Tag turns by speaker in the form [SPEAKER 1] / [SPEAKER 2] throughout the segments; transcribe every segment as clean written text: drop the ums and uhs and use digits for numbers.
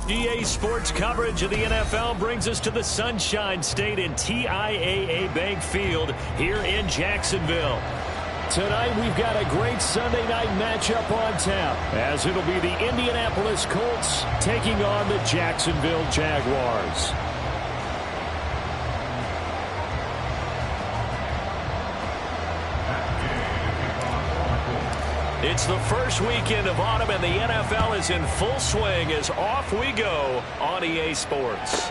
[SPEAKER 1] EA Sports coverage of the NFL brings us to the Sunshine State in TIAA Bank Field here in Jacksonville. Tonight we've got a great Sunday night matchup on tap, as it'll be the Indianapolis Colts taking on the Jacksonville Jaguars. It's the first weekend of autumn, and the NFL is in full swing as off we go on EA Sports.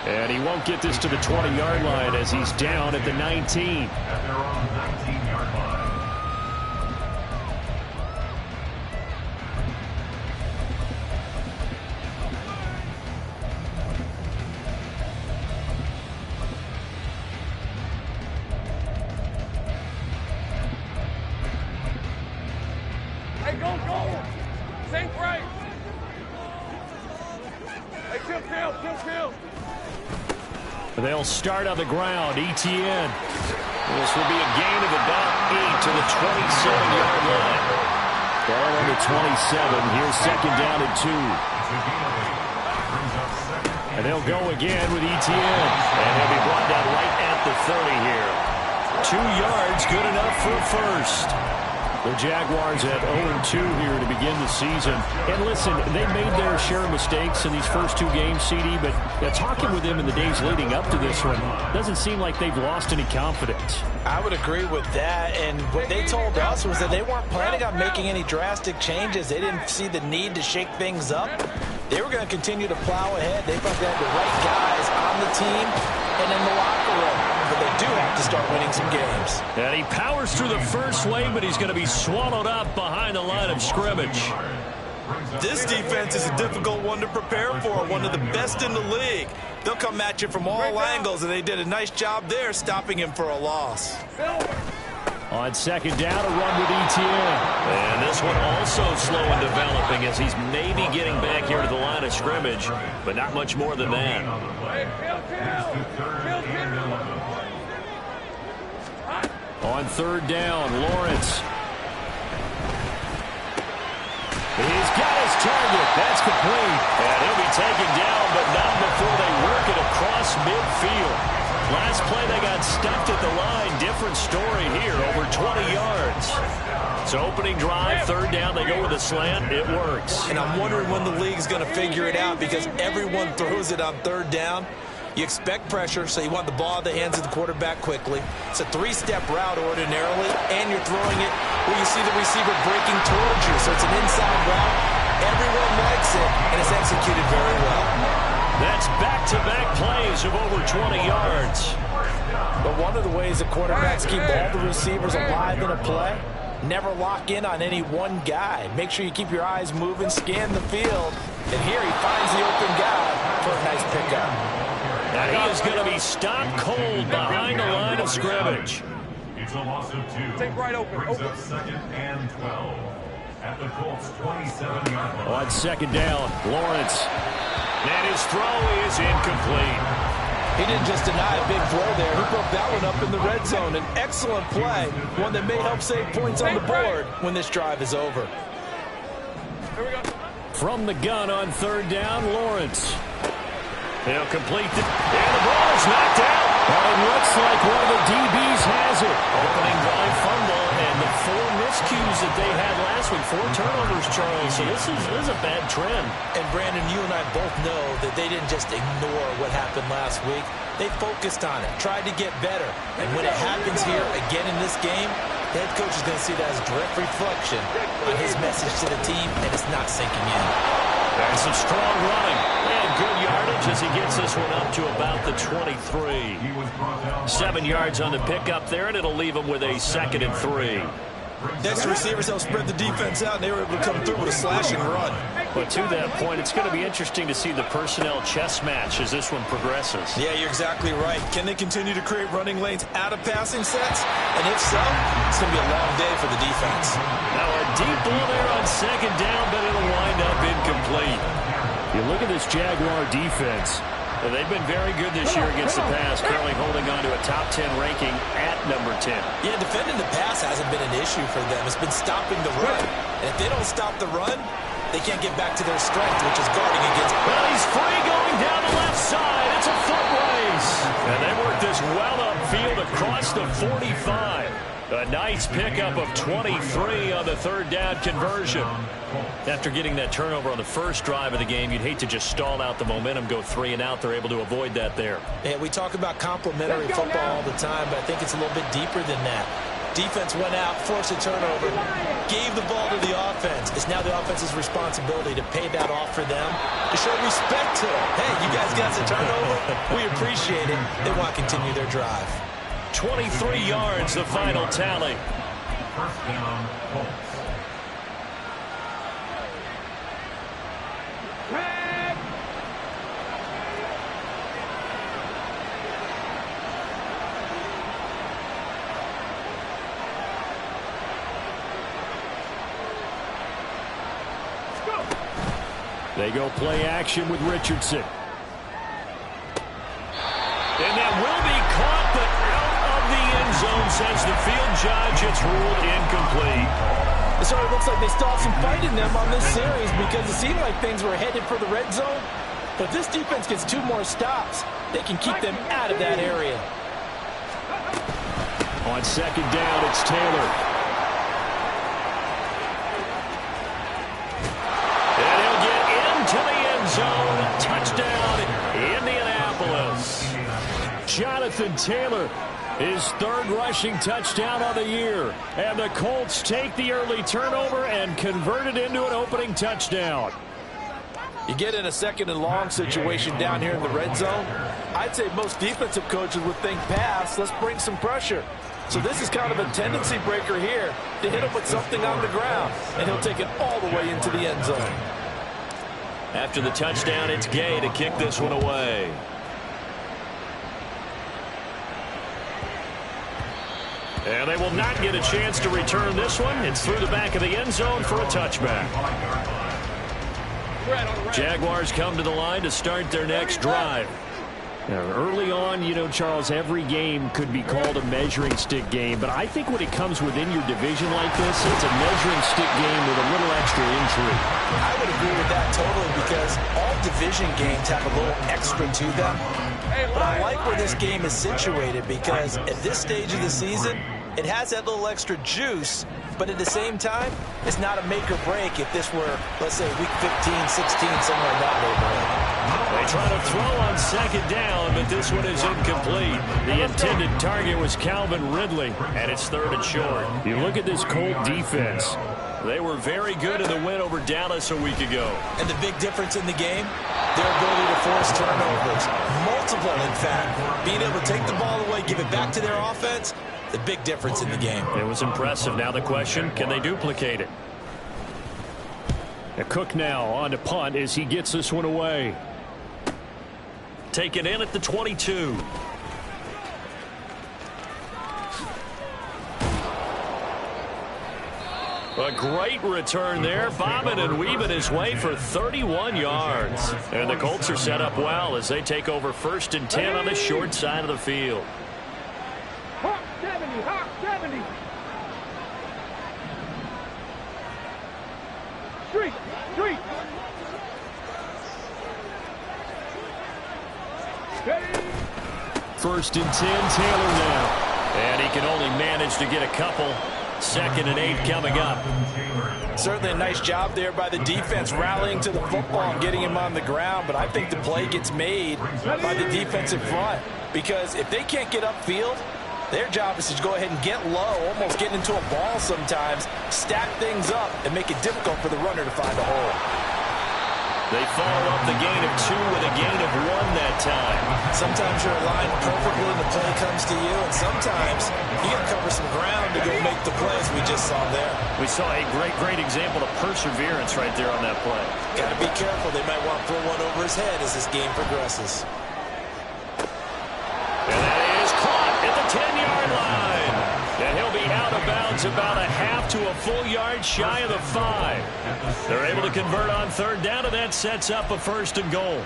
[SPEAKER 1] And he won't get this to the 20-yard line as he's down at the 19.
[SPEAKER 2] At their own 19-yard line.
[SPEAKER 1] They'll start on the ground. ETN. This will be a gain of about 8 to the 27-yard line. Ball on the 27. Here's second down and 2. And they'll go again with ETN. And he'll be brought down right at the 30 here. 2 yards, good enough for a first. The Jaguars at 0-2 here to begin the season. And listen, they made their share of mistakes in these first 2 games, CD, but talking with them in the days leading up to this one, doesn't seem like they've lost any confidence.
[SPEAKER 3] I would agree with that, and what they told us was that they weren't planning on making any drastic changes. They didn't see the need to shake things up. They were going to continue to plow ahead. They thought they had the right guys on the team and in the locker room. But they do have to start winning some games.
[SPEAKER 1] And he powers through the first wave, but he's going to be swallowed up behind the line of scrimmage.
[SPEAKER 4] This defense is a difficult one to prepare for, one of the best in the league. They'll come at you from all angles, and they did a nice job there stopping him for a loss.
[SPEAKER 1] On second down, a run with ETN. And this one also slow in developing as he's maybe getting back here to the line of scrimmage, but not much more than that. On third down, Lawrence. He's got his target. That's complete. And he'll be taken down, but not before they work it across midfield. Last play, they got stuffed at the line. Different story here, over 20 yards. So opening drive, third down, they go with a slant. It works.
[SPEAKER 4] And I'm wondering when the league's going to figure it out, because everyone throws it on third down. You expect pressure, so you want the ball in the hands of the quarterback quickly. It's a 3-step route ordinarily, and you're throwing it where you see the receiver breaking towards you. So it's an inside route. Everyone likes it, and it's executed very well.
[SPEAKER 1] That's back-to-back plays of over 20 yards.
[SPEAKER 3] But one of the ways that quarterbacks keep all the receivers alive in a play, never lock in on any one guy. Make sure you keep your eyes moving, scan the field. And here he finds the open guy for a nice pickup.
[SPEAKER 1] Now he is going to be stopped cold behind the line of scrimmage.
[SPEAKER 2] It's a loss of 2.
[SPEAKER 5] Take right open.
[SPEAKER 2] Brings up second and 12 at the Colts 27-yard line.
[SPEAKER 1] On second down, Lawrence. And his throw is incomplete.
[SPEAKER 4] He didn't just deny a big throw there. He broke that one up in the red zone. An excellent play, one that may help save points on the board when this drive is over.
[SPEAKER 5] Here we go.
[SPEAKER 1] From the gun on third down, Lawrence. He'll complete the... And the ball is knocked out. Well, it looks like one of the DBs has it. Opening drive fumble, and the 4 miscues that they had last week. 4 turnovers, Charles. So this is a bad trend.
[SPEAKER 3] And, Brandon, you and I both know that they didn't just ignore what happened last week. They focused on it, tried to get better. And when it happens here again in this game, the head coach is going to see that as a direct reflection on his message to the team, and it's not sinking in.
[SPEAKER 1] And some strong running. And good yardage as he gets this one up to about the 23. 7 yards on the pickup there, and it'll leave him with a 2nd and 3.
[SPEAKER 4] Next receivers help spread the defense out, and they were able to come through with a slashing run.
[SPEAKER 1] But to that point, it's going to be interesting to see the personnel chess match as this one progresses.
[SPEAKER 4] Yeah, you're exactly right. Can they continue to create running lanes out of passing sets? And if so, it's going to be a long day for the defense.
[SPEAKER 1] Now a deep ball there on second down, but it'll wind up incomplete. You look at this Jaguar defense. They've been very good this year against the pass, currently holding on to a top 10 ranking at number 10.
[SPEAKER 3] Yeah, defending the pass hasn't been an issue for them. It's been stopping the run. And if they don't stop the run,
[SPEAKER 4] they can't get back to their strength, which is guarding against.
[SPEAKER 1] Well, he's free going down the left side. It's a foot race. And they work this well upfield across the 45. A nice pickup of 23 on the third down conversion. After getting that turnover on the first drive of the game, you'd hate to just stall out the momentum, go 3 and out. They're able to avoid that there.
[SPEAKER 3] Yeah, we talk about complementary football all the time, but I think it's a little bit deeper than that. Defense went out, forced a turnover, gave the ball to the offense. It's now the offense's responsibility to pay that off for them, to show respect to them. Hey, you guys got the turnover. We appreciate it. They want to continue their drive.
[SPEAKER 1] 23 yards, the final tally.
[SPEAKER 2] First down, Colts.
[SPEAKER 1] They go play action with Richardson. And that will be caught, but out of the end zone, says the field judge. It's ruled incomplete.
[SPEAKER 3] So it looks like they still have some fight in them on this series because it seemed like things were headed for the red zone. But if this defense gets 2 more stops, they can keep them out of that area.
[SPEAKER 1] On second down, it's Taylor. And he'll get into the end zone. Touchdown, Indianapolis. Jonathan Taylor, his 3rd rushing touchdown of the year. And the Colts take the early turnover and convert it into an opening touchdown.
[SPEAKER 3] You get in a 2nd and long situation down here in the red zone, I'd say most defensive coaches would think pass, let's bring some pressure. So this is kind of a tendency breaker here to hit him with something on the ground, and he'll take it all the way into the end zone.
[SPEAKER 1] After the touchdown, it's Gay to kick this one away. And they will not get a chance to return this one. It's through the back of the end zone for a touchback. Jaguars come to the line to start their next drive. Now, early on, you know, Charles, every game could be called a measuring stick game, but I think when it comes within your division like this, it's a measuring stick game with a little extra intrigue.
[SPEAKER 3] I would agree with that totally because all division games have a little extra to them. But I like where this game is situated because at this stage of the season, it has that little extra juice, but at the same time, it's not a make or break if this were, let's say, week 15, 16, somewhere in that neighborhood.
[SPEAKER 1] They try to throw on second down, but this one is incomplete. The intended target was Calvin Ridley, and it's 3rd and short. You look at this Colt defense. They were very good in the win over Dallas a week ago.
[SPEAKER 3] And the big difference in the game, their ability to force turnovers. Multiple, in fact. Being able to take the ball away, give it back to their offense, the big difference in the game.
[SPEAKER 1] It was impressive. Now the question, can they duplicate it? Cook now on to punt as he gets this one away. Taken in at the 22. A great return there, bobbing and weaving his way for 31 yards. And the Colts are set up well as they take over 1st and 10 on the short side of the field.
[SPEAKER 5] Hawk 70, Hawk 70. Street, street. Ready.
[SPEAKER 1] 1st and 10, Taylor now. And he can only manage to get a couple. 2nd and 8 coming up.
[SPEAKER 3] Certainly a nice job there by the defense rallying to the football and getting him on the ground, but I think the play gets made by the defensive front because if they can't get upfield, their job is to go ahead and get low, almost getting into a ball sometimes, stack things up, and make it difficult for the runner to find a hole.
[SPEAKER 1] They follow up the gain of 2 with a gain of 1 that time.
[SPEAKER 3] Sometimes you're aligned perfectly and the play comes to you, and sometimes you got to cover some ground to go make the plays we just saw there.
[SPEAKER 1] We saw a great example of perseverance right there on that play.
[SPEAKER 3] Got to be careful. They might want to throw one over his head as this game progresses.
[SPEAKER 1] And that is caught at the 10-yard line. And he'll be out of bounds about a half to a full yard shy of the 5. They're able to convert on 3rd down, and that sets up a 1st and goal.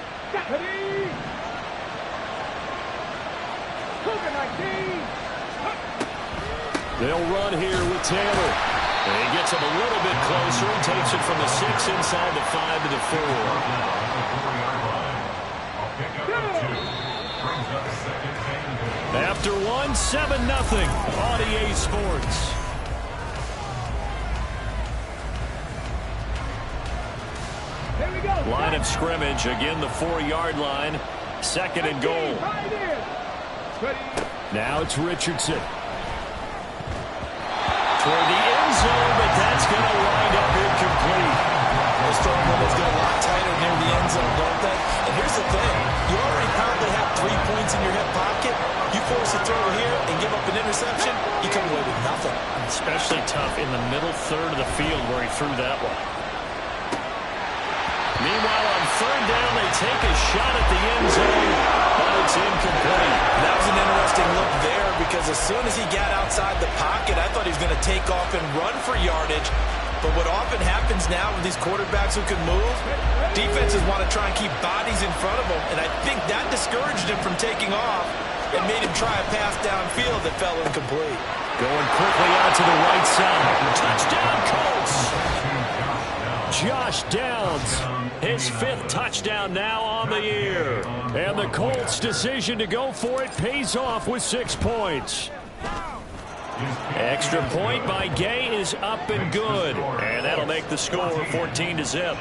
[SPEAKER 1] They'll run here with Taylor. And he gets him a little bit closer and takes it from the 6 inside the 5 to the 4. After one, 7-0 on EA Sports.
[SPEAKER 5] Here we go.
[SPEAKER 1] Line of scrimmage, again the 4-yard line. 2nd and goal. Now it's Richardson. Toward the end zone, but that's going to wind up incomplete.
[SPEAKER 3] Those throwing windows get a lot tighter near the end zone, don't they? And here's the thing. You already probably have 3 points in your hip pocket. You force a throw here and give up an interception, you come away with nothing.
[SPEAKER 1] Especially tough in the middle third of the field where he threw that one. Meanwhile, on 3rd down, they take a shot at the end zone, but it's incomplete.
[SPEAKER 3] That was an interesting look there because as soon as he got outside the pocket, I thought he was going to take off and run for yardage. But what often happens now with these quarterbacks who can move, defenses want to try and keep bodies in front of them, and I think that discouraged him from taking off and made him try a pass downfield that fell incomplete.
[SPEAKER 1] Going quickly out to the right side. Touchdown, Colts! Josh Downs, his 5th touchdown now on the year. And the Colts' decision to go for it pays off with 6 points. Extra point by Gay is up and good. And that'll make the score 14-0.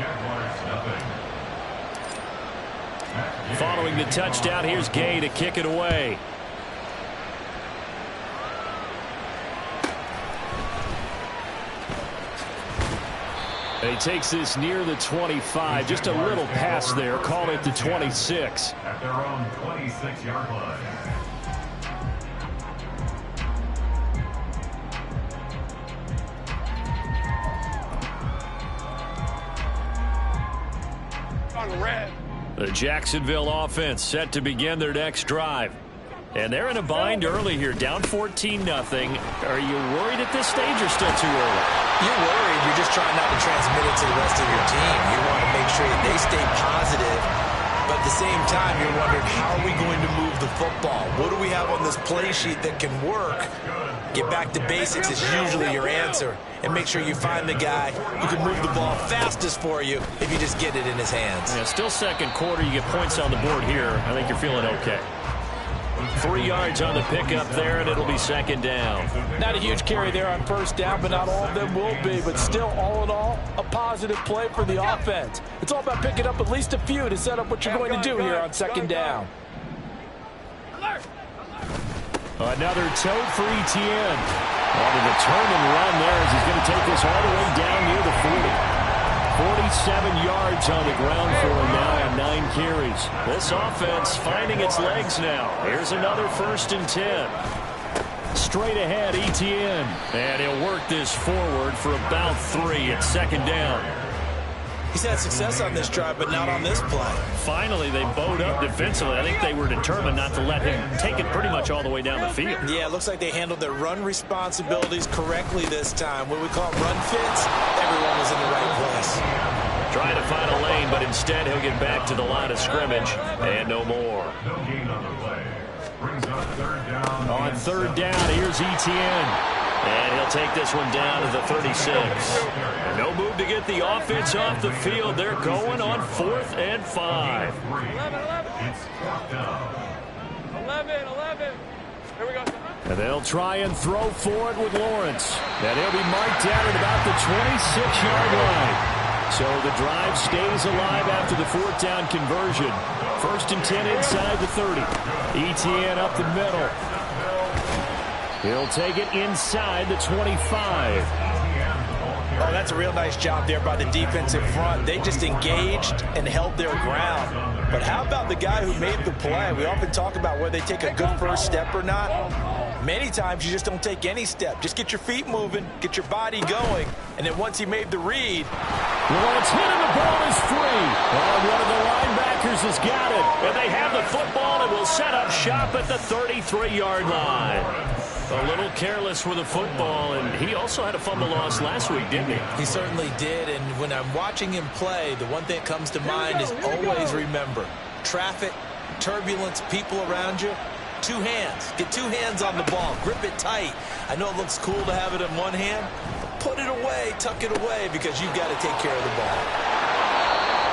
[SPEAKER 1] Following the touchdown, here's Gay to kick it away. He takes this near the 25. Just a little pass there. Call it the 26.
[SPEAKER 2] At their own 26-yard line.
[SPEAKER 1] The Jacksonville offense set to begin their next drive. And they're in a bind early here, down 14-0. Are you worried at this stage or still too early?
[SPEAKER 3] You're worried. You're just trying not to transmit it to the rest of your team. You want to make sure that they stay positive. But at the same time, you're wondering, how are we going to move the football? What do we have on this play sheet that can work? Get back to basics is usually your answer. And make sure you find the guy who can move the ball fastest for you if you just get it in his hands.
[SPEAKER 1] Yeah, still 2nd quarter. You get points on the board here. I think you're feeling okay. 3 yards on the pickup there, and it'll be 2nd down.
[SPEAKER 3] Not a huge carry there on 1st down, but not all of them will be. But still, all in all, a positive play for the offense. It's all about picking up at least a few to set up what you're going to do here on 2nd down.
[SPEAKER 1] Another tote for Etienne. On a determined run there as he's going to take this all the way down near the 40. 47 yards on the ground for him now on 9 carries. This offense finding its legs now. Here's another 1st and 10. Straight ahead, Etienne. And he'll work this forward for about 3 at 2nd down.
[SPEAKER 3] He's had success on this drive, but not on this play.
[SPEAKER 1] Finally, they bowed up defensively. I think they were determined not to let him take it pretty much all the way down the field.
[SPEAKER 3] Yeah, it looks like they handled their run responsibilities correctly this time. What we call run fits, everyone was in the right place.
[SPEAKER 1] Trying to find a lane, but instead he'll get back to the line of scrimmage and no more.
[SPEAKER 2] No gain on the play. Brings up 3rd down.
[SPEAKER 1] On 3rd down, here's Etienne. And he'll take this one down to the 36. And no move to get the offense off the field. They're going on 4th and 5.
[SPEAKER 5] 11. Here we go.
[SPEAKER 1] And they'll try and throw for it with Lawrence. And he'll be marked down at about the 26-yard line. So the drive stays alive after the 4th down conversion. 1st and 10 inside the 30. Etienne up the middle. He'll take it inside the 25.
[SPEAKER 3] Oh, that's a real nice job there by the defensive front. They just engaged and held their ground. But how about the guy who made the play? We often talk about whether they take a good first step or not. Many times you just don't take any step. Just get your feet moving, get your body going, and then once he made the read.
[SPEAKER 1] Lawrence hit and the ball is free. And one of the linebackers has got it. And they have the football and will set up shop at the 33-yard line. A little careless with the football, and he also had a fumble loss last week, didn't he?
[SPEAKER 3] He certainly did, and when I'm watching him play, the one thing that comes to mind is always remember, traffic, turbulence, people around you, 2 hands. Get 2 hands on the ball. Grip it tight. I know it looks cool to have it in one hand, but
[SPEAKER 4] put it away, tuck it away, because you've got to take care of the ball.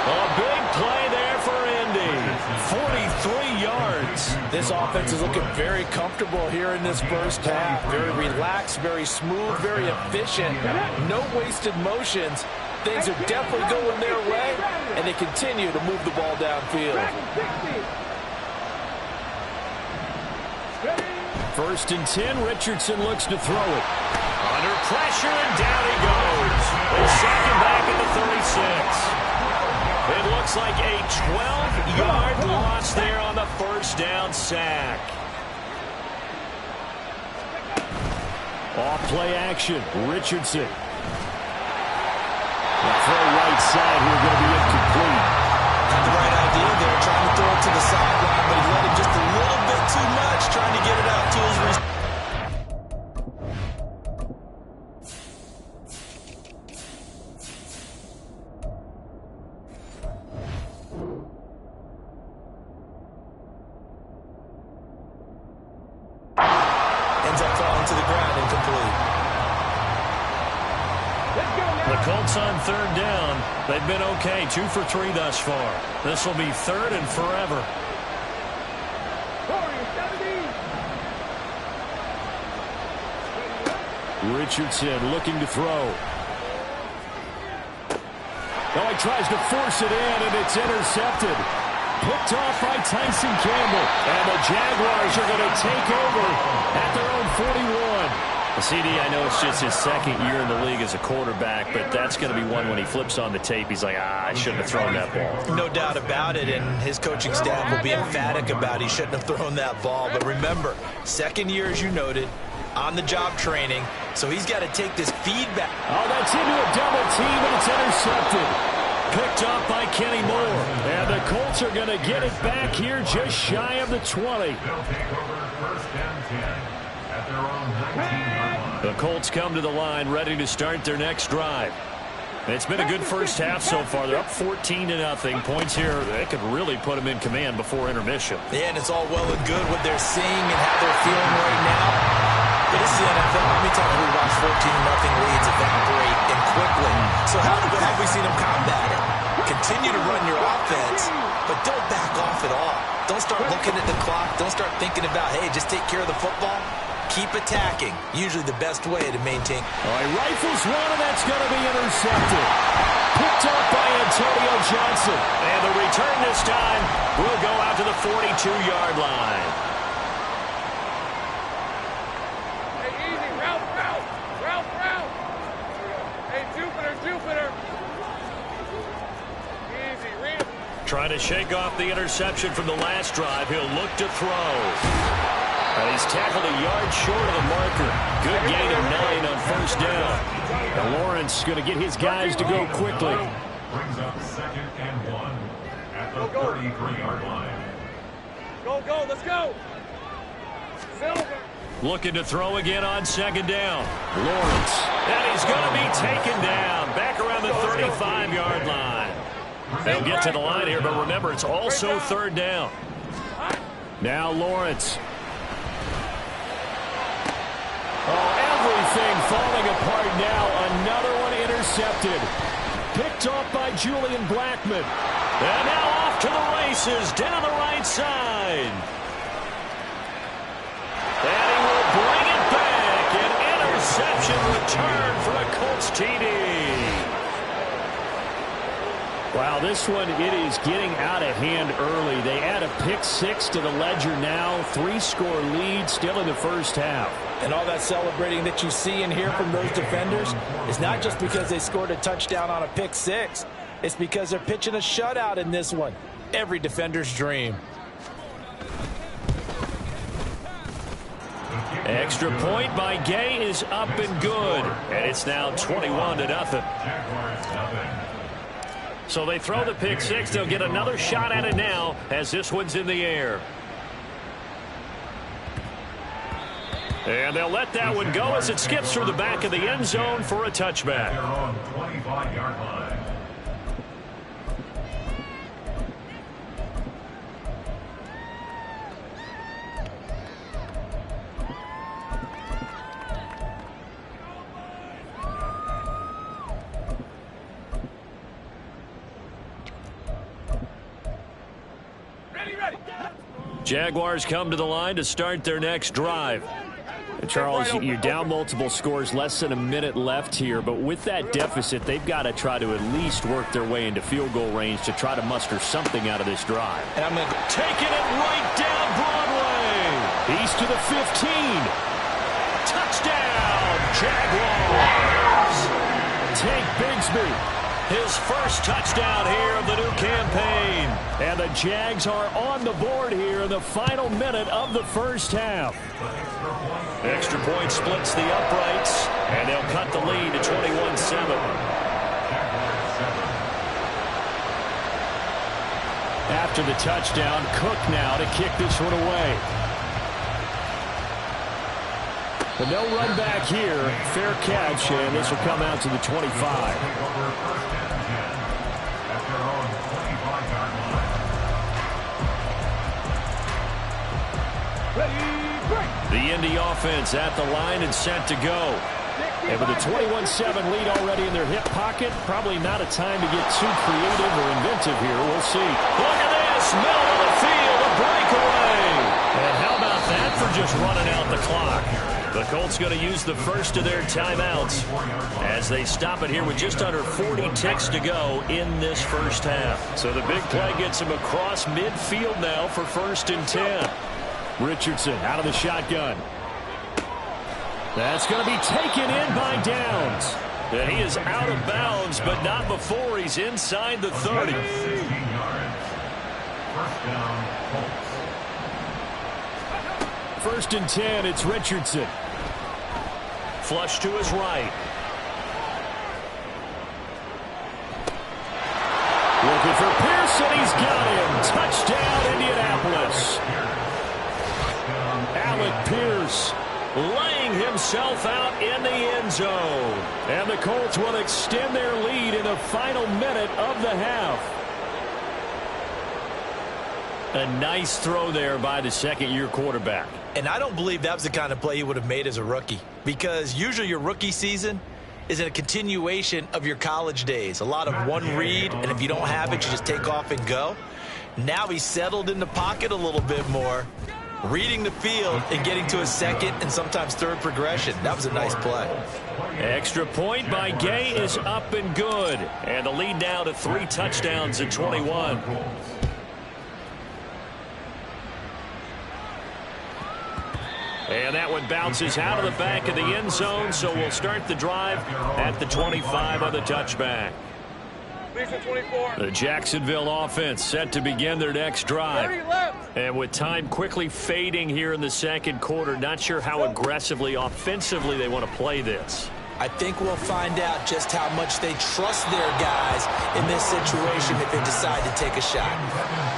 [SPEAKER 1] A big play there for Indy. 43 yards.
[SPEAKER 3] This offense is looking very comfortable here in this first half. Very relaxed, very smooth, very efficient. No wasted motions. Things are definitely going their way, and they continue to move the ball downfield.
[SPEAKER 1] 1st and 10, Richardson looks to throw it. Under pressure, and down he goes. A second back at the 36. It looks like a 12-yard loss there on the first down sack. Off play action, Richardson. The throw right side here going to be incomplete.
[SPEAKER 4] Had the right idea there, trying to throw it to the sideline, but he let him just a little bit too much, trying to get it out to his receiver. Ends up falling to the ground, incomplete.
[SPEAKER 1] The Colts on 3rd down. They've been okay, 2 for 3 thus far. This will be 3rd and forever. Richardson looking to throw. Oh, he tries to force it in, and it's intercepted. Picked off by Tyson Campbell. And the Jaguars are going to take over at their own 41. CD, I know it's just his 2nd year in the league as a quarterback, but that's going to be one when he flips on the tape. He's like, I shouldn't have thrown that ball.
[SPEAKER 4] No doubt about it, and his coaching staff will be emphatic about he shouldn't have thrown that ball. But remember, 2nd year, as you noted, on-the-job training, so he's got to take this feedback.
[SPEAKER 1] Oh, that's into a double team, and it's intercepted. Picked off by Kenny Moore. And the Colts are going to get it back here just shy of the 20.
[SPEAKER 2] They'll take over 1st and 10 at their own 19-yard line.
[SPEAKER 1] The Colts come to the line ready to start their next drive. It's been a good first half so far. They're up 14-0. Points here, they could really put them in command before intermission.
[SPEAKER 4] Yeah, and it's all well and good what they're seeing and how they're feeling right now. But this is the NFL. How many times we watch 14-0 leads evaporate and quickly? So how have we seen them combat it? Continue to run your offense, but don't back off at all. Don't start looking at the clock. Don't start thinking about, hey, just take care of the football. Keep attacking. Usually the best way to maintain.
[SPEAKER 1] All right, rifles one, and that's going to be intercepted. Picked up by Antonio Johnson. And the return this time will go out to the 42-yard line.
[SPEAKER 5] Hey, easy. Route. Hey, Jupiter. Easy, read him.
[SPEAKER 1] Trying to shake off the interception from the last drive. He'll look to throw. And he's tackled a yard short of the marker. Good gain of 9 on first down. And Lawrence going to get his guys to go quickly.
[SPEAKER 2] Brings up 2nd and 1 at the 33-yard line.
[SPEAKER 5] Go, let's go. Silver.
[SPEAKER 1] Looking to throw again on 2nd down. Lawrence. And he's going to be taken down. Back around the 35-yard line. They'll get to the line here, but remember, it's also 3rd down. Now Lawrence. Oh, everything falling apart now. Another one intercepted. Picked off by Julian Blackmon. And now off to the races down the right side. And he will bring it back. An interception return for a Colts TD. Wow, this one, it is getting out of hand early. They add a pick 6 to the ledger now. 3-score lead still in the first half.
[SPEAKER 3] And all that celebrating that you see and hear from those defenders is not just because they scored a touchdown on a pick 6. It's because they're pitching a shutout in this one. Every defender's dream.
[SPEAKER 1] Extra point by Gay is up and good. And it's now 21-0.
[SPEAKER 2] Jaguars nothing.
[SPEAKER 1] So they throw the pick 6. They'll get another shot at it now as this one's in the air. And they'll let that one go as it skips through the back of the end zone for a touchback.
[SPEAKER 2] They're on 25-yard line.
[SPEAKER 1] Jaguars come to the line to start their next drive. And Charles, you're down multiple scores, less than a minute left here, but with that deficit, they've got to try to at least work their way into field goal range to try to muster something out of this drive.
[SPEAKER 3] And I'm going to
[SPEAKER 1] taking it right down Broadway. He's to the 15. Touchdown, Jaguars. Tank Bigsby, his first touchdown here of the new campaign. And the Jags are on the board here in the final minute of the first half. Extra point splits the uprights, and they'll cut the lead to 21-7. After the touchdown, Cook now to kick this one away. But no run back here. Fair catch, and this will come out to the 25. The Indy offense at the line and set to go. And with a 21-7 lead already in their hip pocket, probably not a time to get too creative or inventive here. We'll see. Look at this. Middle of the field, a breakaway. And how about that for just running out the clock? The Colts going to use the first of their timeouts as they stop it here with just under 40 ticks to go in this first half. So the big play gets him across midfield now for 1st and 10. Richardson out of the shotgun. That's going to be taken in by Downs. And he is out of bounds, but not before he's inside the 30. First and 10, it's Richardson. Flush to his right. Looking for Pearson, he's got him. Touchdown, Indianapolis. Alec Pierce laying himself out in the end zone. And the Colts will extend their lead in the final minute of the half. A nice throw there by the second-year quarterback.
[SPEAKER 3] And I don't believe that was the kind of play he would have made as a rookie, because usually your rookie season is in a continuation of your college days. A lot of one read, and if you don't have it, you just take off and go. Now he's settled in the pocket a little bit more, reading the field and getting to a second and sometimes third progression. That was a nice play.
[SPEAKER 1] Extra point by Gay is up and good. And the lead now to 3 touchdowns at 21. And that one bounces out of the back of the end zone, so we'll start the drive at the 25 on the touchback. The Jacksonville offense set to begin their next drive. And with time quickly fading here in the second quarter, not sure how aggressively, offensively they want to play this.
[SPEAKER 3] I think we'll find out just how much they trust their guys in this situation if they decide to take a shot.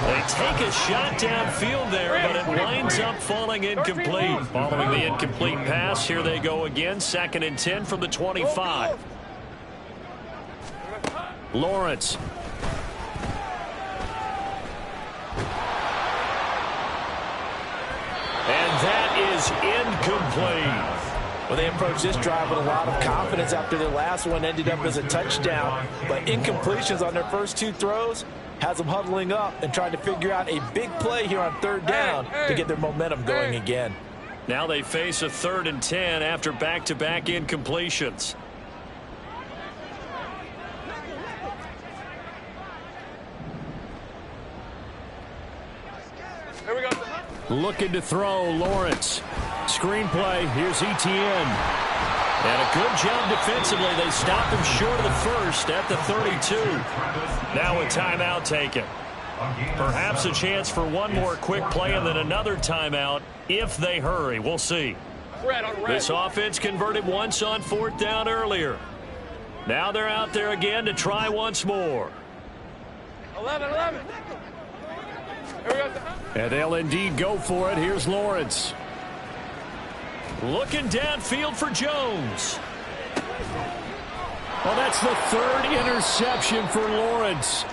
[SPEAKER 1] They take a shot downfield there, but it winds up falling incomplete. Following the incomplete pass, here they go again. 2nd and 10 from the 25. Lawrence. And that is incomplete.
[SPEAKER 3] Well, they approached this drive with a lot of confidence after their last one ended up as a touchdown. But incompletions on their first 2 throws has them huddling up and trying to figure out a big play here on 3rd down to get their momentum going again.
[SPEAKER 1] Now they face a 3rd and 10 after back-to-back incompletions.
[SPEAKER 5] Here we go.
[SPEAKER 1] Looking to throw, Lawrence. Screenplay, here's Etienne. And a good job defensively. They stopped him short of the first at the 32. Now a timeout taken. Perhaps a chance for one more quick play and then another timeout if they hurry. We'll see. This offense converted once on 4th down earlier. Now they're out there again to try once more.
[SPEAKER 5] 11. Here we go.
[SPEAKER 1] And they'll indeed go for it. Here's Lawrence. Looking downfield for Jones. Well, that's the 3rd interception for Lawrence.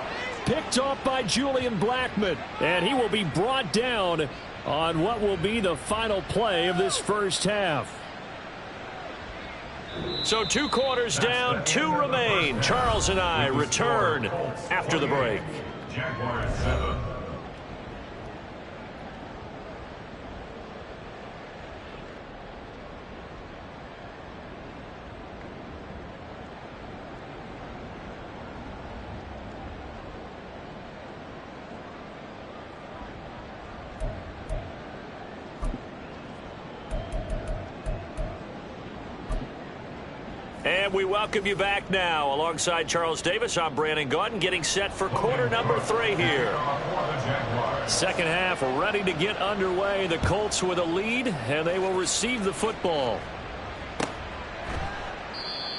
[SPEAKER 1] Picked off by Julian Blackmon. And he will be brought down on what will be the final play of this first half. So 2 quarters down, 2 remain. Charles and I return after the break.
[SPEAKER 2] Jaguars 7.
[SPEAKER 1] And we welcome you back now. Alongside Charles Davis, I'm Brandon Gaudin, getting set for quarter number 3 here. Second half ready to get underway. The Colts with a lead, and they will receive the football.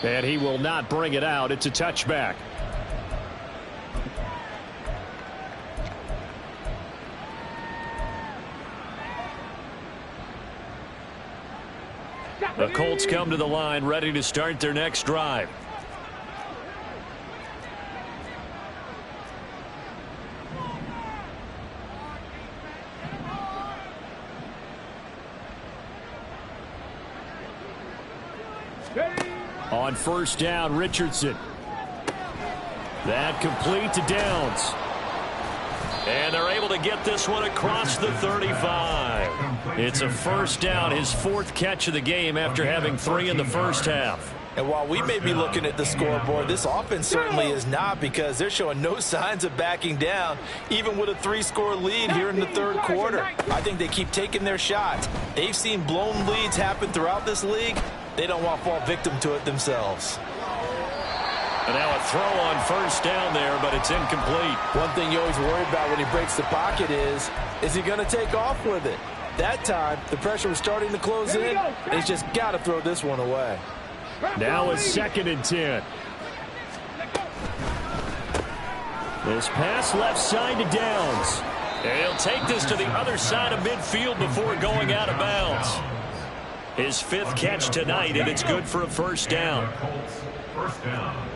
[SPEAKER 1] And he will not bring it out. It's a touchback. The Colts come to the line ready to start their next drive. On first down, Richardson. That complete to Downs. And they're able to get this one across the 35. It's a first down, his 4th catch of the game after having 3 in the first half.
[SPEAKER 3] And while we may be looking at the scoreboard, this offense certainly is not, because they're showing no signs of backing down, even with a 3-score lead here in the third quarter. I think they keep taking their shots. They've seen blown leads happen throughout this league. They don't want to fall victim to it themselves.
[SPEAKER 1] And now a throw on first down there, but it's incomplete.
[SPEAKER 3] One thing you always worry about when he breaks the pocket is he going to take off with it? That time, the pressure was starting to close in, and he's just got to throw this one away.
[SPEAKER 1] Now a 2nd and 10. This pass left side to Downs. And he'll take this to the other side of midfield before going out of bounds. His 5th catch tonight, and it's good for a first down.
[SPEAKER 2] First down.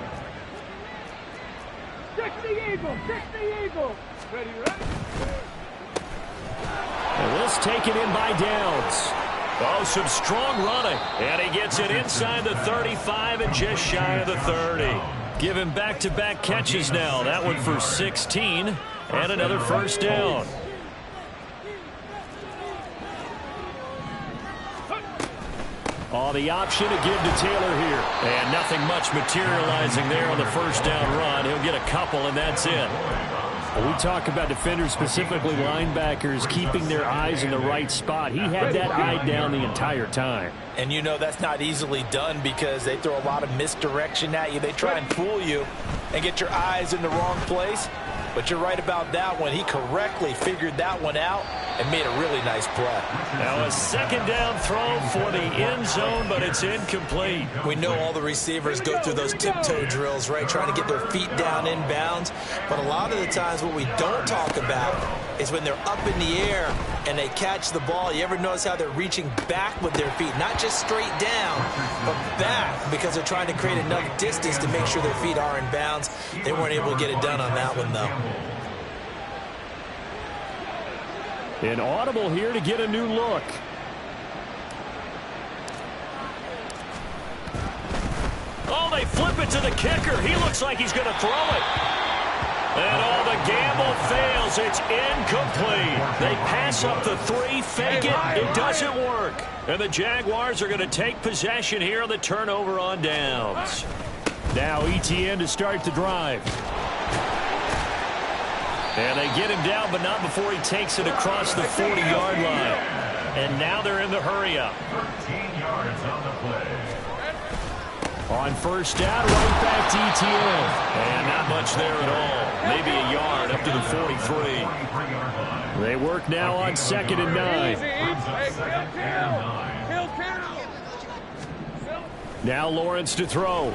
[SPEAKER 5] Ready, right?
[SPEAKER 1] And this taken in by Downs. Oh, some strong running. And he gets it inside the 35 and just shy of the 30. Give him back-to-back catches now. That one for 16 and another first down. Oh, the option to give to Taylor here. And nothing much materializing there on the first down run. He'll get a couple, and that's it. We talk about defenders, specifically linebackers, keeping their eyes in the right spot. He had that eye down the entire time.
[SPEAKER 3] And you know that's not easily done, because they throw a lot of misdirection at you. They try and fool you and get your eyes in the wrong place. But you're right about that one. He correctly figured that one out and made a really nice play.
[SPEAKER 1] Now a 2nd down throw for the end zone, but it's incomplete.
[SPEAKER 3] We know all the receivers go through those tiptoe drills, right, trying to get their feet down inbounds. But a lot of the times what we don't talk about is when they're up in the air and they catch the ball. You ever notice how they're reaching back with their feet? Not just straight down, but back, because they're trying to create enough distance to make sure their feet are in bounds. They weren't able to get it done on that one, though.
[SPEAKER 1] An audible here to get a new look. Oh, they flip it to the kicker. He looks like he's going to throw it. And all the gamble fails. It's incomplete. They pass up the 3, fake it. It doesn't work. And the Jaguars are going to take possession here on the turnover on downs. Now ETN to start the drive. And they get him down, but not before he takes it across the 40-yard line. And now they're in the hurry-up.
[SPEAKER 2] 13 yards on the play.
[SPEAKER 1] On first down, right back to ETN. And not much there at all. Maybe a yard up to the 43. They work now on 2nd and 9. Now Lawrence to throw.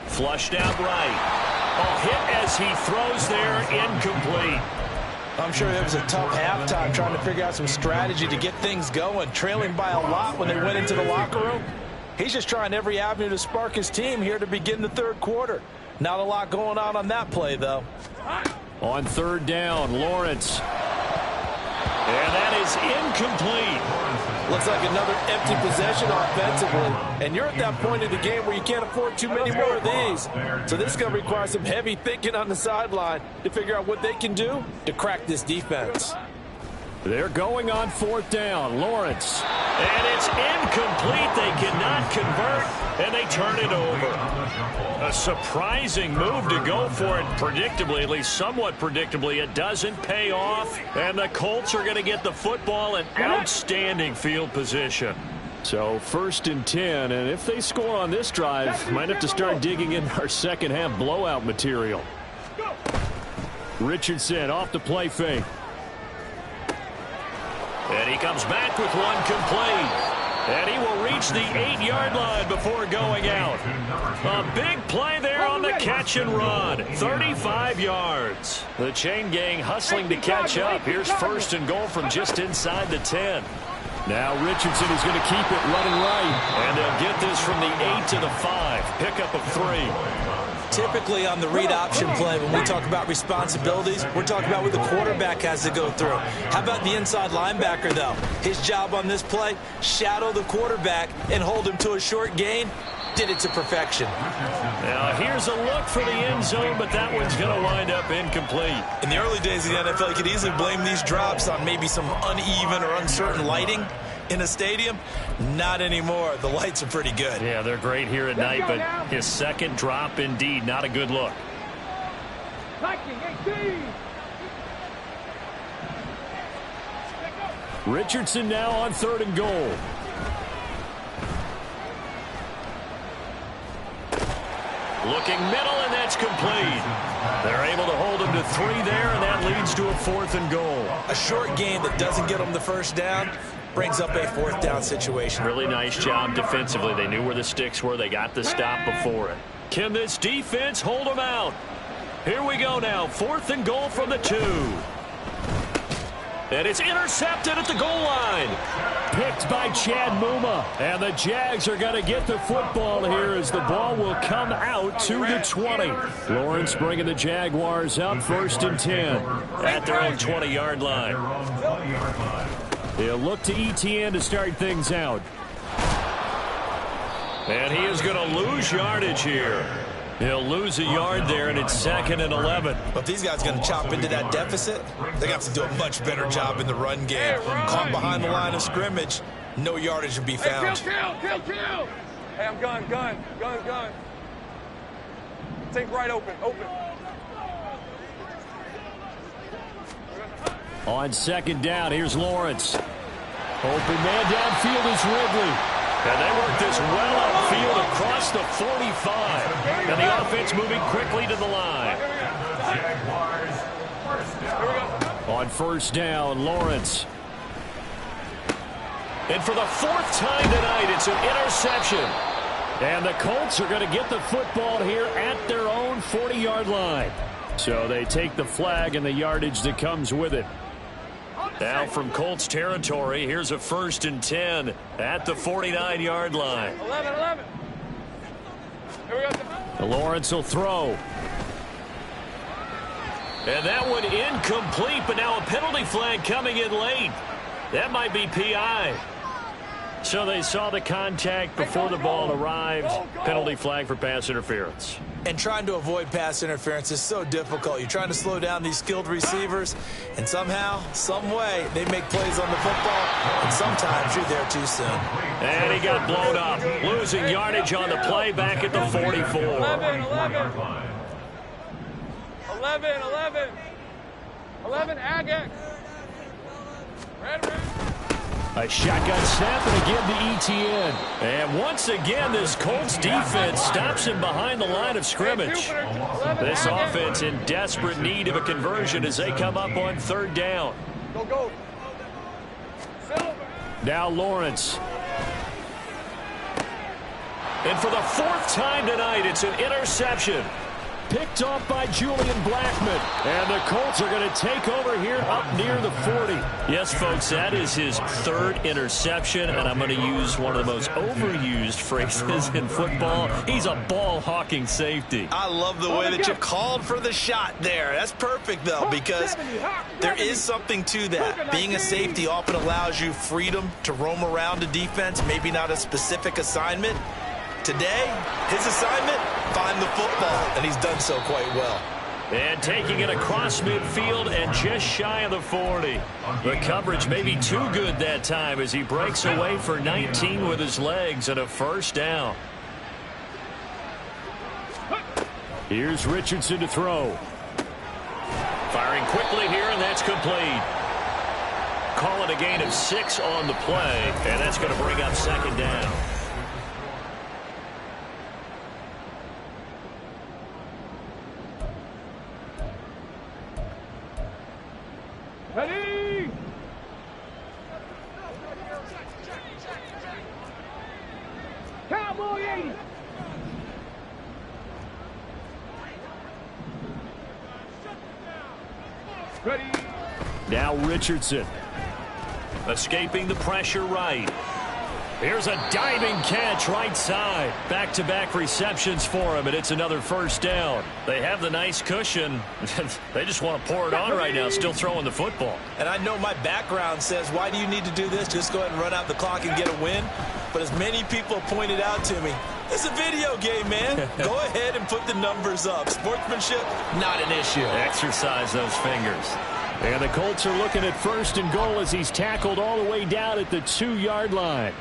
[SPEAKER 1] Flushed out right. Oh, hit as he throws there, incomplete.
[SPEAKER 3] I'm sure it was a tough halftime trying to figure out some strategy to get things going. Trailing by a lot when they went into the locker room. He's just trying every avenue to spark his team here to begin the third quarter. Not a lot going on that play, though.
[SPEAKER 1] On 3rd down, Lawrence. And that is incomplete.
[SPEAKER 3] Looks like another empty possession offensively. And you're at that point in the game where you can't afford too many more of these. So this is going to require some heavy thinking on the sideline to figure out what they can do to crack this defense.
[SPEAKER 1] They're going on 4th down. Lawrence. And it's incomplete. They cannot convert, and they turn it over. A surprising move to go for it predictably, at least somewhat predictably. It doesn't pay off, and the Colts are going to get the football in outstanding field position. So 1st and 10, and if they score on this drive, might have to start digging in our second half blowout material. Richardson off the play fake. And he comes back with one complete. And he will reach the 8-yard line before going out. A big play there on the catch and run. 35 yards. The chain gang hustling to catch up. Here's 1st and goal from just inside the 10. Now Richardson is going to keep it running right. And they'll get this from the 8 to the 5. Pickup of 3.
[SPEAKER 3] Typically on the read option play, when we talk about responsibilities, we're talking about what the quarterback has to go through. How about the inside linebacker, though? His job on this play, shadow the quarterback and hold him to a short gain. Did it to perfection.
[SPEAKER 1] Now here's a look for the end zone, but that one's going to wind up incomplete.
[SPEAKER 4] In the early days of the NFL, you could easily blame these drops on maybe some uneven or uncertain lighting in a stadium. Not anymore. The lights are pretty good.
[SPEAKER 1] Yeah, they're great here at night, but his second drop, indeed, not a good look. Richardson now on 3rd and goal. Looking middle, and that's complete. They're able to hold him to 3 there, and that leads to a 4th and goal.
[SPEAKER 4] A short gain that doesn't get them the first down brings up a 4th down situation.
[SPEAKER 1] Really nice job defensively. They knew where the sticks were. They got the stop before it. Can this defense hold them out? Here we go now. 4th and goal from the 2. And it's intercepted at the goal line. Picked by Chad Muma. And the Jags are going to get the football here as the ball will come out to the 20. Lawrence bringing the Jaguars up 1st and 10 at their own 20-yard line. He'll look to ETN to start things out. And he is going to lose yardage here. He'll lose a yard there, and it's 2nd and 11.
[SPEAKER 4] But these guys are going to chop into that deficit. They got to do a much better job in the run game. Caught behind the line of scrimmage, no yardage will be found.
[SPEAKER 5] Kill. Hey, I'm gun. Take right open.
[SPEAKER 1] On 2nd down, here's Lawrence. Open man downfield is Ridley. And they work this well upfield across the 45. And the offense moving quickly to the line. On 1st down, Lawrence. And for the 4th time tonight, it's an interception. And the Colts are going to get the football here at their own 40-yard line. So they take the flag and the yardage that comes with it. Now from Colts territory, here's a 1st and 10 at the 49-yard line.
[SPEAKER 5] 11. Here we go.
[SPEAKER 1] Lawrence will throw. And that one incomplete, but now a penalty flag coming in late. That might be PI. So they saw the contact before the ball arrived. Penalty flag for pass interference.
[SPEAKER 3] And trying to avoid pass interference is so difficult. You're trying to slow down these skilled receivers, and somehow, some way, they make plays on the football, and sometimes you're there too soon.
[SPEAKER 1] And he got blown up, losing yardage on the play back at the 44.
[SPEAKER 5] 11, Agate. Red.
[SPEAKER 1] A shotgun snap, and again to ETN. And once again, this Colts defense stops him behind the line of scrimmage. This offense in desperate need of a conversion as they come up on 3rd down.
[SPEAKER 5] Go.
[SPEAKER 1] Now Lawrence. And for the 4th time tonight, it's an interception. Picked off by Julian Blackman. And the Colts are going to take over here up near the 40. Yes, folks, that is his 3rd interception, and I'm going to use one of the most overused phrases in football. He's a ball-hawking safety.
[SPEAKER 4] I love the way that you called for the shot there. That's perfect, though, because there is something to that. Being a safety often allows you freedom to roam around a defense, maybe not a specific assignment. Today, his assignment, find the football, and he's done so quite well.
[SPEAKER 1] And taking it across midfield and just shy of the 40. The coverage may be too good that time as he breaks away for 19 with his legs and a 1st down. Here's Richardson to throw. Firing quickly here, and that's complete. call it a gain of 6 on the play, and that's going to bring up second down.
[SPEAKER 5] Ready? Cowboys! Ready?
[SPEAKER 1] Now Richardson. Escaping the pressure right. Here's a diving catch right side. Back-to-back receptions for him, and it's another first down. They have the nice cushion. They just want to pour it on right now, still throwing the football.
[SPEAKER 4] And I know my background says, why do you need to do this? Just go ahead and run out the clock and get a win. But as many people pointed out to me, it's a video game, man. Go ahead and put the numbers up. Sportsmanship, not an issue.
[SPEAKER 1] Exercise those fingers. And the Colts are looking at first and goal as he's tackled all the way down at the 2-yard line.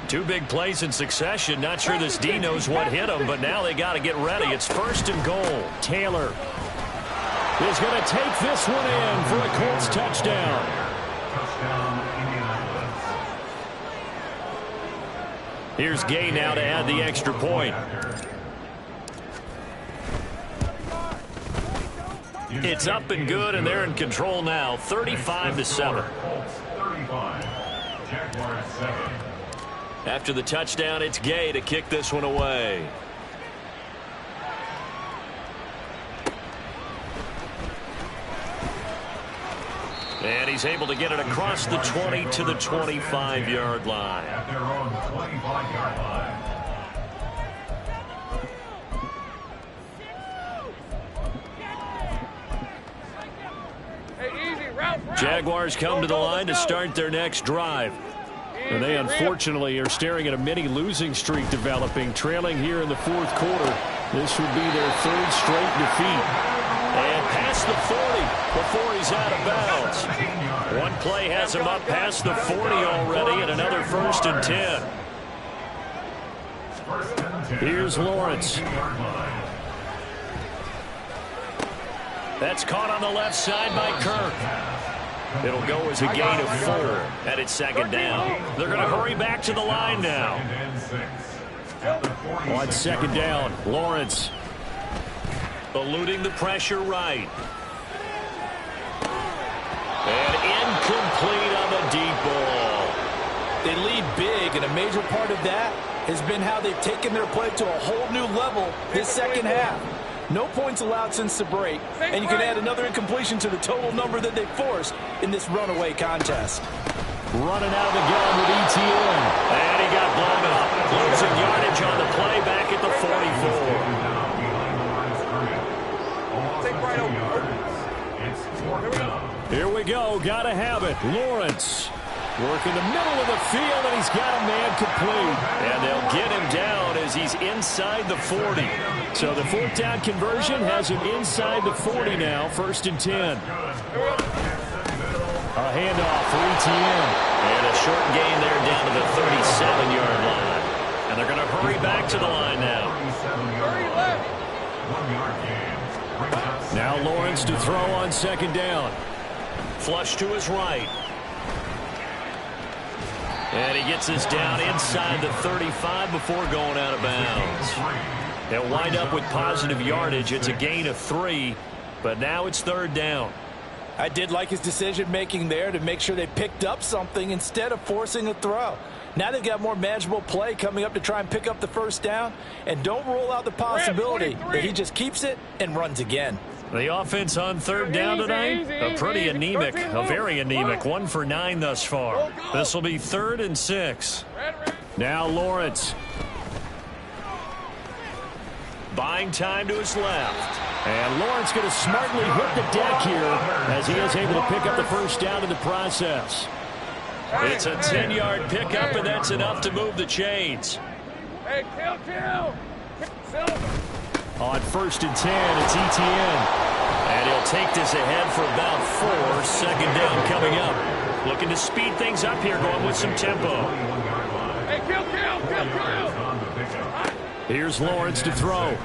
[SPEAKER 1] Two big plays in succession. Not sure this D knows what hit him, but now they got to get ready. It's first and goal. Taylor is going to take this one in for a Colts touchdown. Here's Gay now to add the extra point. It's up and good, and they're in control now, 35-7. After the touchdown, it's Gay to kick this one away. And he's able to get it across the 20 to the 25-yard line.
[SPEAKER 2] At their own 25-yard line.
[SPEAKER 5] Hey, easy, route.
[SPEAKER 1] Jaguars come to the line to start their next drive. And they unfortunately are staring at a mini losing streak developing, trailing here in the fourth quarter. This would be their third straight defeat. And past the 40 before he's out of bounds. One play has him up past the 40 already, and another first and 10. Here's Lawrence. That's caught on the left side by Kirk. It'll go as a gain of 4, and it's second down. They're going to hurry back to the line now. On second down, Lawrence eluding the pressure right. And incomplete on the deep ball.
[SPEAKER 4] They lead big, and a major part of that has been how they've taken their play to a whole new level this second half. No points allowed since the break, and you can add another incompletion to the total number that they forced in this runaway contest.
[SPEAKER 1] Running out of the gun with ETN. And he got blown up. Losing yardage on the play back at the 44. Here we go. Got to have it. Lawrence working the middle of the field, and he's got a man complete. And they'll get him down as he's inside the 40. So the fourth down conversion has him inside the 40 now, first and 10. A handoff for ETN. And a short gain there down to the 37-yard line. And they're going to hurry back to the line now. Now Lawrence to throw on second down. Flush to his right. And he gets this down inside the 35 before going out of bounds. They'll wind up with positive yardage. It's a gain of 3, but now it's third down.
[SPEAKER 4] I did like his decision-making there to make sure they picked up something instead of forcing a throw. Now they've got more manageable play coming up to try and pick up the first down, and don't rule out the possibility that he just keeps it and runs again.
[SPEAKER 1] The offense on third down tonight, a pretty anemic, a very anemic, 1 for 9 thus far. This will be 3rd and 6. Now Lawrence. Buying time to his left. And Lawrence going to smartly hit the deck here as he is able to pick up the first down in the process. It's a 10-yard pickup, and that's enough to move the chains.
[SPEAKER 5] Hey, kill.
[SPEAKER 1] On first and 10, it's ETN. And he'll take this ahead for about 4. Second down coming up. Looking to speed things up here, going with some tempo.
[SPEAKER 5] Hey, kill.
[SPEAKER 1] Here's Lawrence to throw.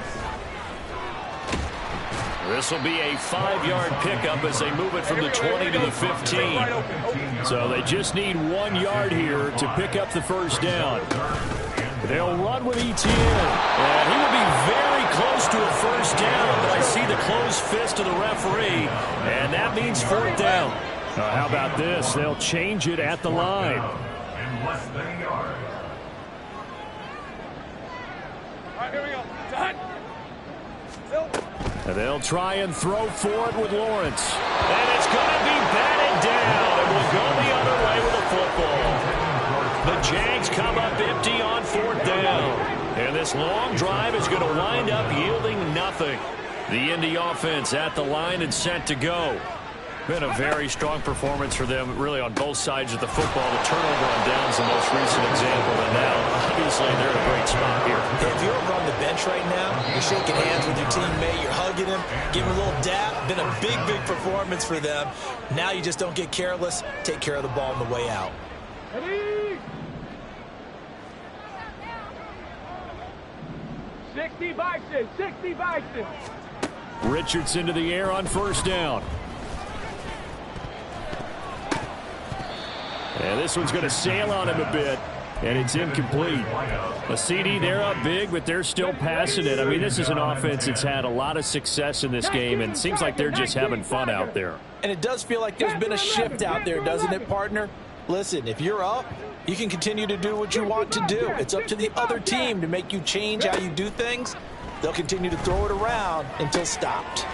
[SPEAKER 1] This will be a 5-yard pickup as they move it from the 20 to the 15. So they just need 1 yard here to pick up the first down. They'll run with Etienne. And he will be very close to a first down, but I see the closed fist of the referee, and that means 4th down. How about this? They'll change it at the line.
[SPEAKER 2] In less than a yard.
[SPEAKER 5] All right, here we go. Done.
[SPEAKER 1] And they'll try and throw for it with Lawrence. And it's going to be batted down, and we'll go the other way with the football. The Jags come up empty on 4th down. And this long drive is going to wind up yielding nothing. The Indy offense at the line and set to go. Been a very strong performance for them, really, on both sides of the football. The turnover on downs the most recent example, and now, obviously, they're in a great spot here.
[SPEAKER 3] If you're over on the bench right now, you're shaking hands with your teammate, you're hugging him, giving him a little dap. Been a big, big performance for them. Now you just don't get careless. Take care of the ball on the way out.
[SPEAKER 5] Ready? 60 boxes, 60 boxes.
[SPEAKER 1] Richardson to the air on 1st down. And this one's going to sail on him a bit, and it's incomplete. A CD, they're up big, but they're still passing it. I mean, this is an offense that's had a lot of success in this game, and it seems like they're just having fun out there.
[SPEAKER 3] And it does feel like there's been a shift out there, doesn't it, partner? Listen, if you're up, you can continue to do what you want to do. It's up to the other team to make you change how you do things. They'll continue to throw it around until stopped.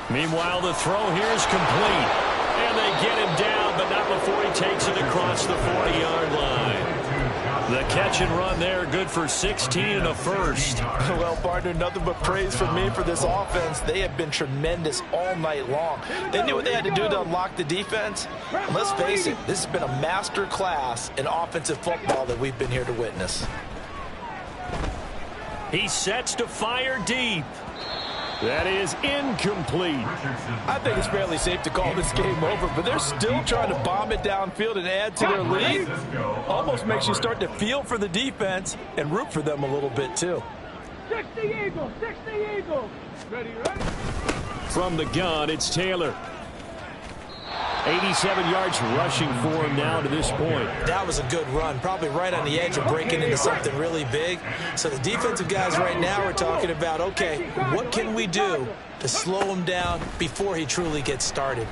[SPEAKER 1] Meanwhile, the throw here is complete. And they get him down, but not before he takes it across the 40-yard line. The catch and run there, good for 16 and a first.
[SPEAKER 3] Well, partner, nothing but praise from me for this offense. They have been tremendous all night long. They knew what they had to do to unlock the defense. And let's face it, this has been a master class in offensive football that we've been here to witness.
[SPEAKER 1] He sets to fire deep. That is incomplete.
[SPEAKER 3] I think it's fairly safe to call this game over, but they're still trying to bomb it downfield and add to their lead. Almost makes you start to feel for the defense and root for them a little bit, too.
[SPEAKER 5] 60 Eagles, 60 Eagles. Ready, ready?
[SPEAKER 1] From the gun, it's Taylor. 87 yards rushing for him now to this point.
[SPEAKER 3] That was a good run, probably right on the edge of breaking into something really big. So the defensive guys right now are talking about, okay, what can we do to slow him down before he truly gets started?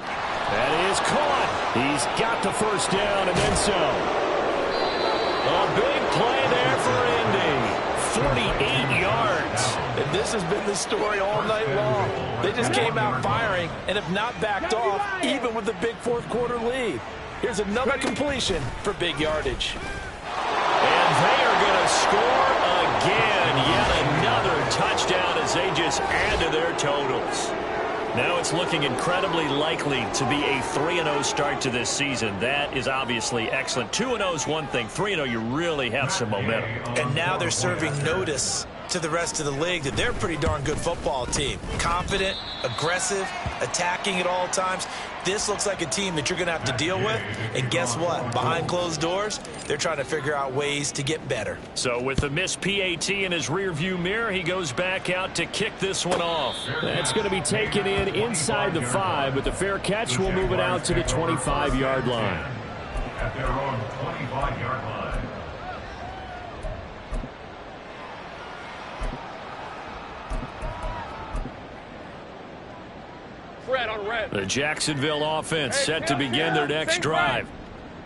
[SPEAKER 1] That is caught. He's got the first down and then some. A big play there for Indy. 48 yards.
[SPEAKER 3] And this has been the story all night long. They just came out firing and have not backed off, even with the big fourth quarter lead. Here's another completion for big yardage.
[SPEAKER 1] And they are going to score again. Yet another touchdown as they just add to their totals. Now it's looking incredibly likely to be a 3-0 start to this season. That is obviously excellent. 2-0 is one thing. 3-0, you really have some momentum.
[SPEAKER 3] And now they're serving notice to the rest of the league that they're a pretty darn good football team. Confident, aggressive, attacking at all times. This looks like a team that you're going to have to deal with. And guess what? Behind closed doors, they're trying to figure out ways to get better.
[SPEAKER 1] So with the missed PAT in his rearview mirror, he goes back out to kick this one off. That's going to be taken in inside the 5, but the fair catch will move it out to the 25-yard line.
[SPEAKER 2] At their own 25-yard line.
[SPEAKER 5] Red on red.
[SPEAKER 1] The Jacksonville offense set to begin their next drive.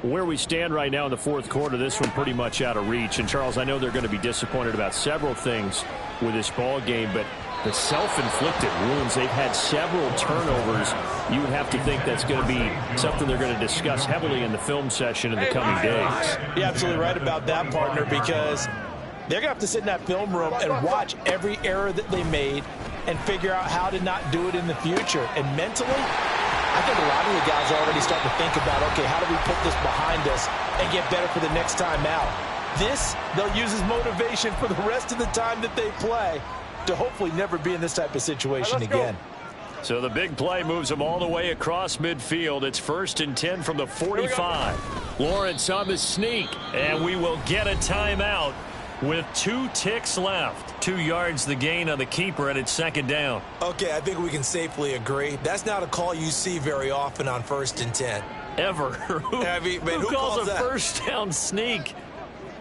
[SPEAKER 1] Where we stand right now in the fourth quarter, this one pretty much out of reach. And, Charles, I know they're going to be disappointed about several things with this ball game, but the self-inflicted wounds, they've had several turnovers. You would have to think that's going to be something they're going to discuss heavily in the film session in the coming days.
[SPEAKER 3] You're absolutely right about that, partner, because they're going to have to sit in that film room and watch every error that they made and figure out how to not do it in the future. And mentally, I think a lot of the guys are already starting to think about, okay, how do we put this behind us and get better for the next time out? This, they'll use as motivation for the rest of the time that they play to hopefully never be in this type of situation again.
[SPEAKER 1] So the big play moves them all the way across midfield. It's 1st and 10 from the 45. Lawrence on the sneak, and we will get a timeout. with 2 ticks left. 2 yards the gain on the keeper, and it's second down.
[SPEAKER 4] Okay, I think we can safely agree. That's not a call you see very often on 1st and 10.
[SPEAKER 1] Ever. Who calls a
[SPEAKER 4] that?
[SPEAKER 1] first down sneak?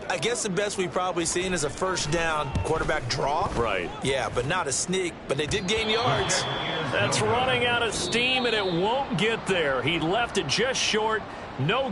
[SPEAKER 4] I guess the best we've probably seen is a first down quarterback draw.
[SPEAKER 1] Right.
[SPEAKER 4] Yeah, but not a sneak. But they did gain yards.
[SPEAKER 1] That's running out of steam, and it won't get there. He left it just short. No